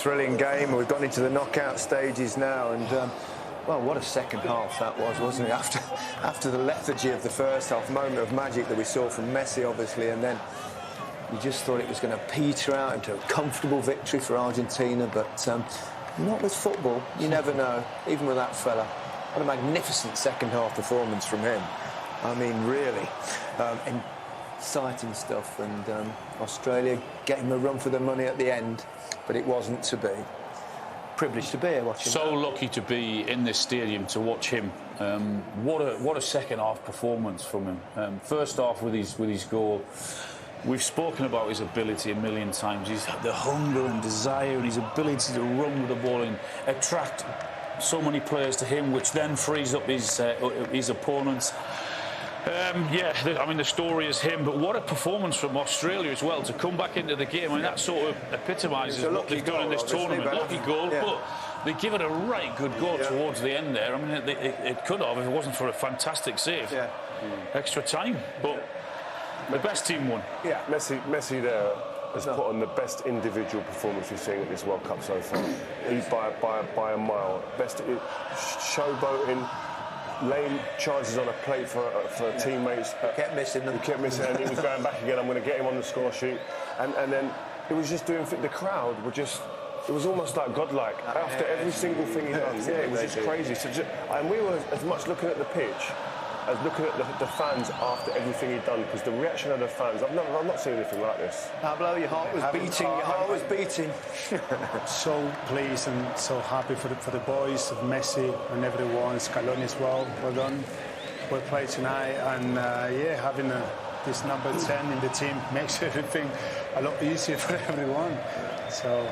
Thrilling game. We've gone into the knockout stages now, and well, what a second half that was, wasn't it? After the lethargy of the first half, moment of magic that we saw from Messi, obviously, and then you just thought it was going to peter out into a comfortable victory for Argentina, but not with football. You never know, even with that fella. What a magnificent second half performance from him. I mean, really exciting stuff, and Australia getting a run for the money at the end, but it wasn't to be. Privileged to be here watching. So lucky to be in this stadium to watch him. What a second half performance from him. First half with his goal. We've spoken about his ability a million times. He's had the hunger and desire and his ability to run with the ball and attract so many players to him, which then frees up his opponents. I mean, the story is him, but what a performance from Australia as well to come back into the game. I mean, that sort of epitomises what they've done in this tournament. Lucky goal, but they give it a right good goal towards the end there. I mean, it could have if it wasn't for a fantastic save. Extra time, but the best team won. Yeah, Messi there has put on the best individual performance we've seen at this World Cup so far. He's by a mile. Best showboating. Laying charges on a plate for teammates. He kept missing them. He kept missing, and he was going back again. I'm going to get him on the score sheet, and then it was just doing. The crowd were just. It was almost like godlike after every single thing he done. Yeah, it was just crazy. And we were as much looking at the pitch as looking at the fans after everything he'd done, because the reaction of the fans, I've not seen anything like this. Pablo, your heart was beating. Your heart was beating. So pleased and so happy for the boys, of Messi and everyone, Scaloni as well. Well done. Well played tonight, and having this number 10 in the team makes everything a lot easier for everyone. So.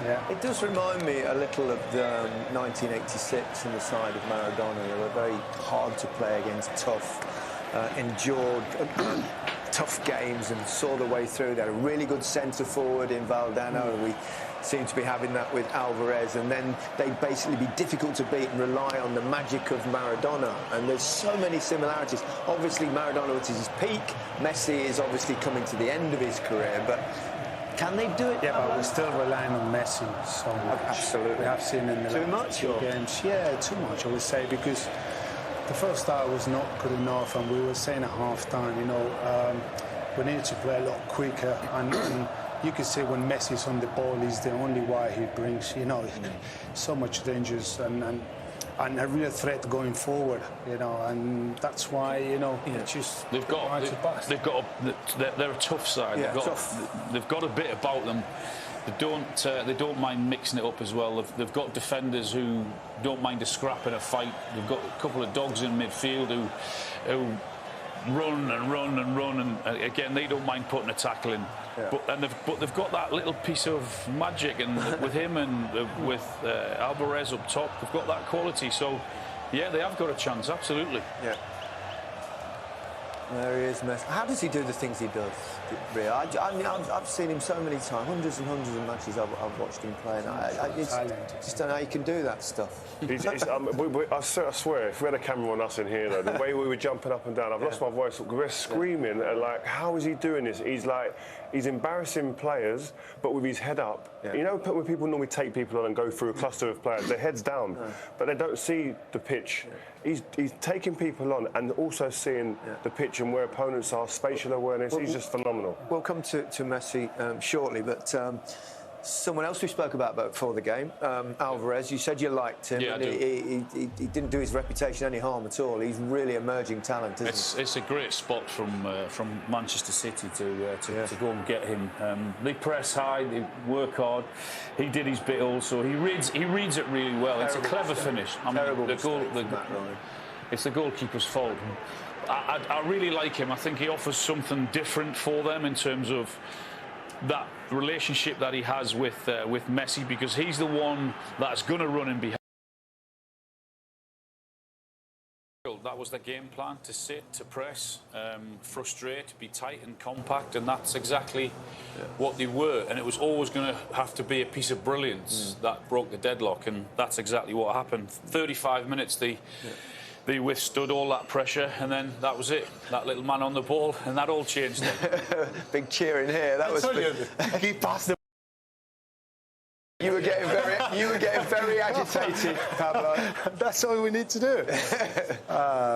Yeah. It does remind me a little of the 1986 on the side of Maradona. They were very hard to play against, tough, endured tough games and saw the way through. They had a really good centre forward in Valdano, and we seem to be having that with Alvarez, and then they'd basically be difficult to beat and rely on the magic of Maradona. And there's so many similarities. Obviously Maradona at his peak, Messi is obviously coming to the end of his career, but can they do it? Yeah, but we're still relying on Messi so much. Absolutely. We have seen in the too much games. Yeah, too much, I would say, because the first half was not good enough, and we were saying at half-time, we needed to play a lot quicker, and you can see when Messi's on the ball, he's the only way he brings, so much dangers and a real threat going forward, and that's why, just they're a tough side. Yeah, they've got a bit about them. They don't mind mixing it up as well. They've got defenders who don't mind a scrap in a fight. They've got a couple of dogs in midfield who run, and again they don't mind putting a tackle in. Yeah. But they've got that little piece of magic, and with him and with Alvarez up top, they've got that quality. So, yeah, they have got a chance, absolutely. Yeah. There he is, Messi. How does he do the things he does? Really? I've seen him so many times, hundreds and hundreds of matches I've watched him play, and I just don't know how you can do that stuff. I swear, if we had a camera on us in here, though, the way we were jumping up and down, I've lost my voice. We're screaming, like, how is he doing this? He's embarrassing players, but with his head up. Yeah. You know, when people normally take people on and go through a cluster of players, their head's down, but they don't see the pitch. Yeah. He's taking people on and also seeing the pitch and where opponents are, spatial awareness. He's just phenomenal. We'll come to Messi shortly, but someone else we spoke about before the game, Alvarez, you said you liked him. Yeah, and he didn't do his reputation any harm at all. He's really emerging talent, isn't he? It's a great spot from Manchester City to go and get him. They press high, they work hard. He did his bit also. He reads it really well. It's a clever finish. It's the goalkeeper's fault. I really like him. I think he offers something different for them in terms of that relationship that he has with Messi, because he's the one that's going to run in behind. That was the game plan, to sit, to press, frustrate, be tight and compact, and that's exactly what they were. And it was always going to have to be a piece of brilliance that broke the deadlock, and that's exactly what happened. 35 minutes they withstood all that pressure, and then that was it. That little man on the ball, and that all changed it. Big cheer in here. That was big. He passed the... You were getting were getting very agitated, Pablo. That's all we need to do.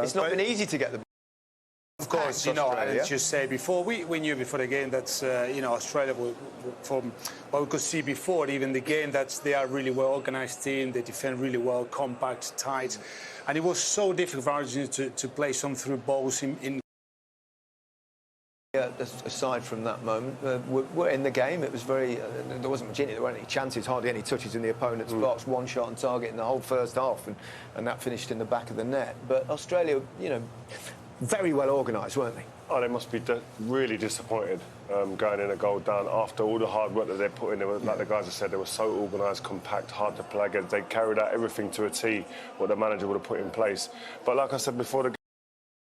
It's not been easy to get the. Of course, you know, I just say before, we knew before the game that, you know, Australia, from what we could see before, even the game, that they are really well-organised team, they defend really well, compact, tight. And it was so difficult for Argentina to play some through balls in. Yeah, aside from that moment, we're in the game. It was very. There wasn't much in it. There weren't any chances, hardly any touches in the opponent's box. One shot on target in the whole first half, and that finished in the back of the net. But Australia, you know, very well organised, weren't they? Oh, they must be really disappointed going in a goal down after all the hard work that they put in. They were, like the guys have said, they were so organised, compact, hard to play against. They carried out everything to a T what the manager would have put in place. But like I said before the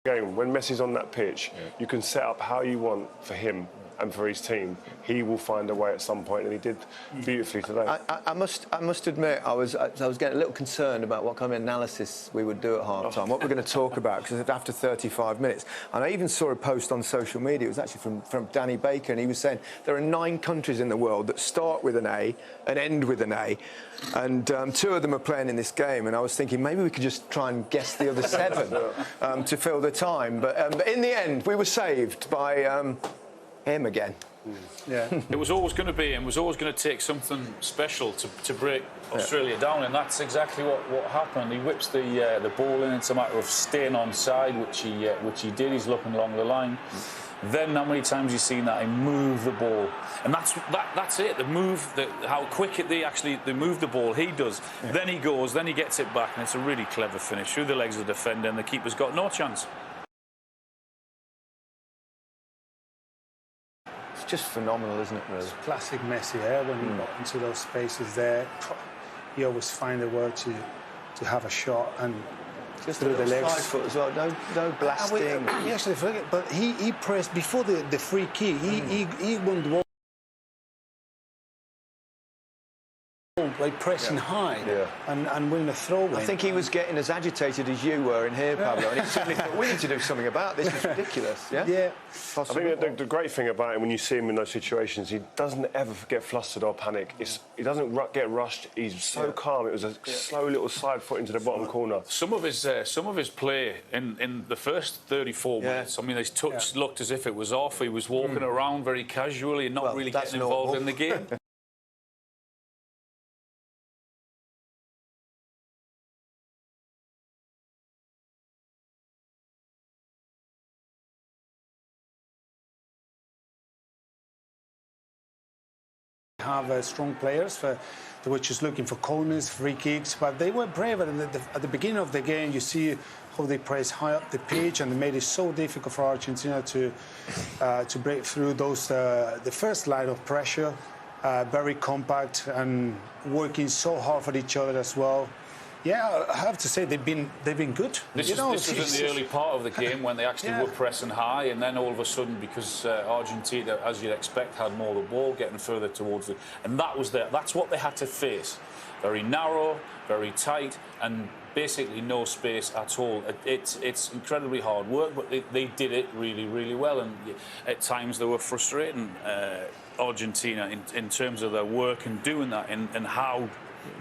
game, when Messi's on that pitch, you can set up how you want for him and for his team. He will find a way at some point, and he did beautifully today. I must admit, I was getting a little concerned about what kind of analysis we would do at half-time, what we're going to talk about, because after 35 minutes. And I even saw a post on social media, it was actually from Danny Baker, and he was saying there are 9 countries in the world that start with an A and end with an A, and 2 of them are playing in this game, and I was thinking maybe we could just try and guess the other 7 to fill the time. But in the end, we were saved by him again. Yeah. It was always going to be, and was always going to take something special to break Australia down, and that's exactly what happened. He whips the ball in. It's a matter of staying on side, which he did. He's looking along the line. Then how many times you've seen that he move the ball, and that's it. The move, how quick they move the ball. He does. Yeah. Then he goes. Then he gets it back, and it's a really clever finish through the legs of the defender, and the keeper's got no chance. Just phenomenal, isn't it, really? It's classic Messi, when he got into those spaces there. He always find a way to have a shot, and just through the legs. Side foot as well, no blasting. We actually forget, but he pressed before the free kick. He won the ball by pressing high and winning a throw-in. I think he was getting as agitated as you were in here, Pablo, and he suddenly thought, we need to do something about this. It's ridiculous. Yeah. Possible. I think the great thing about him, when you see him in those situations, he doesn't ever get flustered or panic. He doesn't get rushed. He's so calm. It was a slow little side foot into the bottom corner. Some of his play in the first 34 minutes. I mean, his touch looked as if it was off. He was walking around very casually and not really getting involved in the game. Have strong players they were just looking for corners, free kicks, but they were brave. At the beginning of the game, you see how they press high up the pitch, and they made it so difficult for Argentina to break through those the first line of pressure. Very compact and working so hard for each other as well. Yeah, I have to say they've been good. This was in the early part of the game when they actually were pressing high, and then all of a sudden, because Argentina, as you'd expect, had more of the ball, getting further towards it, and that's what they had to face. Very narrow, very tight, and basically no space at all. It's incredibly hard work, but they did it really, really well, and at times they were frustrating Argentina in terms of their work and doing that, and how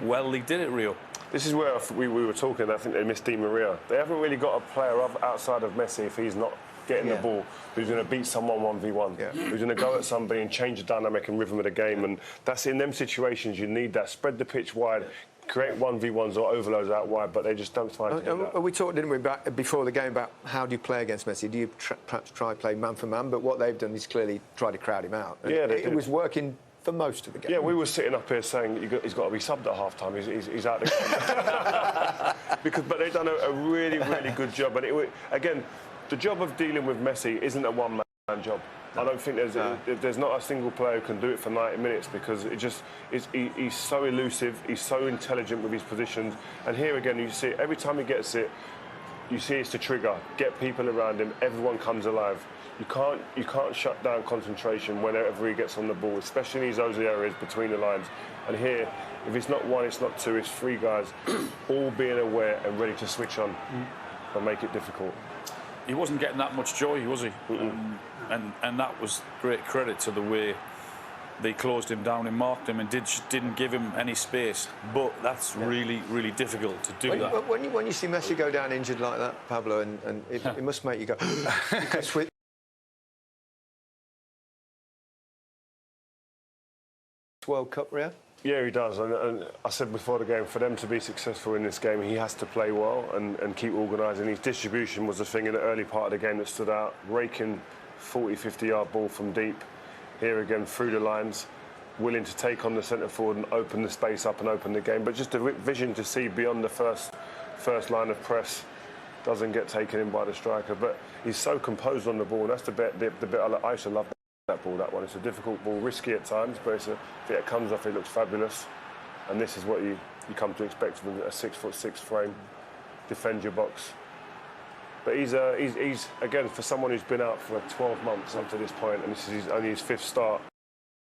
well they did it, Rio. This is where we were talking, I think they missed Di Maria. They haven't really got a player outside of Messi, if he's not getting the ball, who's going to beat someone 1v1, who's going to go at somebody and change the dynamic and rhythm of the game. And that's in them situations, you need that. Spread the pitch wide, create 1v1s or overloads out wide, but they just don't find to do that. We talked, didn't we, before the game about how do you play against Messi? Do you perhaps try play man for man? But what they've done is clearly try to crowd him out. And it was working for most of the game. Yeah, we were sitting up here saying he's got to be subbed at half-time. He's out there. But they've done a really, really good job. And again, the job of dealing with Messi isn't a one-man job. I don't think there's not a single player who can do it for 90 minutes because he's so elusive, he's so intelligent with his positions. And here again, you see every time he gets it, you see it's the trigger. Get people around him, everyone comes alive. You can't shut down concentration whenever he gets on the ball, especially in those areas between the lines. And here, if it's not one, it's not two, it's 3 guys all being aware and ready to switch on and make it difficult. He wasn't getting that much joy, was he? And that was great credit to the way they closed him down and marked him and didn't give him any space. But that's really, really difficult to do that. When you see Messi go down injured like that, Pablo, and it must make you go... because World Cup, Rio? Yeah, he does. And I said before the game, for them to be successful in this game, he has to play well and keep organising. His distribution was the thing in the early part of the game that stood out. Raking 40, 50-yard ball from deep. Here again, through the lines, willing to take on the centre forward and open the space up and open the game. But just the vision to see beyond the first line of press, doesn't get taken in by the striker. But he's so composed on the ball. That's the bit I used to love. That ball, that one. It's a difficult ball, risky at times, but if it comes off, it looks fabulous. And this is what you come to expect from a 6'6" frame, defend your box. But he's again, for someone who's been out for 12 months up to this point, and this is only his 5th start.